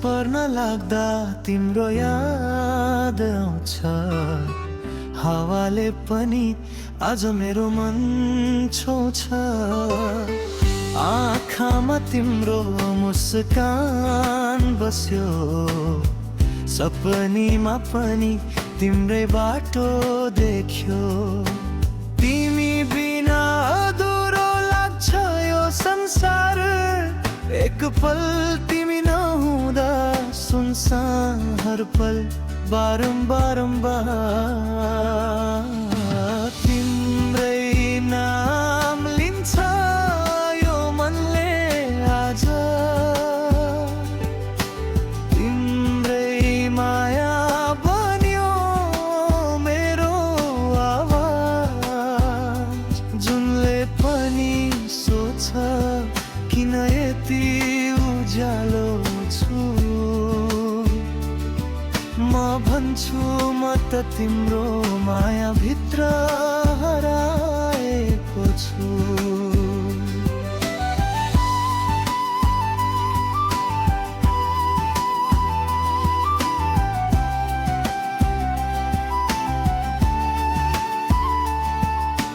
पर्न लाग्दा तिम्रो याद आउँछ। हावाले पनि आज मेरो मन छुन्छ। आँखामा तिम्रो मुस्कान बस्यो, सपनीमा पनि तिम्रै बाटो देख्यो। तिमी बिना अधुरो लाग्छ यो संसार, एक पल तिमी नहुँदा सुनसान हर पल बारम्बार तिम्रै नाम लिन्छ यो मनले आज। तिम्रै माया बन्यो मेरो आवाज, जुनले पनि सोच किन यति उज्यालो छु। म भन्छु म त तिम्रो माया भित्र हराएको छु।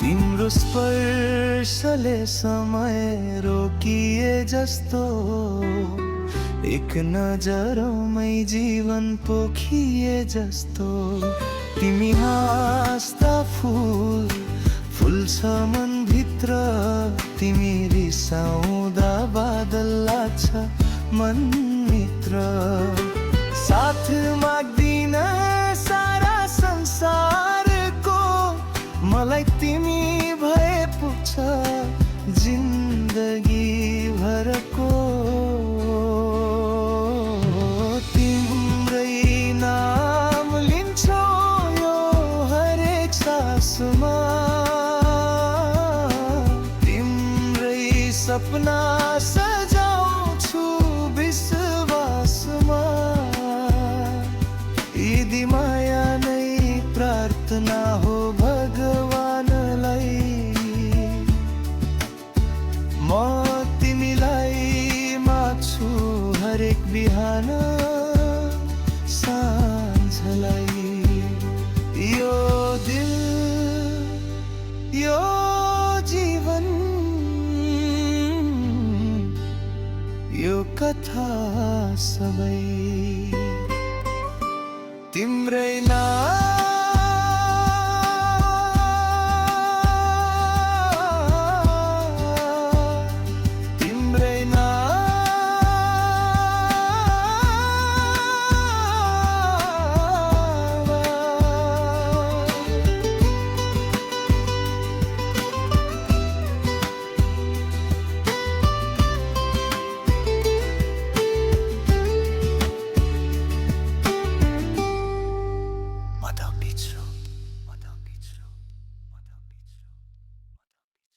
तिम्रो स्पर्शले समय रोकिए जस्तो, एक नजरमै जीवन पोखिए जस्तो। तिमी हाँस्दा फुल फुल्छ मन भित्र, तिमी रिसाउँदा बादल लाग्छ मन मित्र। साथ माग्दिन सारा संसारको, मलाई तिमी भए पुग्छ जिन्दगी भरको। तिम्रै नाम लिन्छ यो हरेक सासमा, तिम्रै सपना सजाउँछु विश्वासमा। यदि माया नै प्रार्थना हो भगवानलाई, म तिमीलाई माग्छु हरेक बिहान साँझलाई। यो दिल यो जीवन यो कथा सबै तिम्रै नाम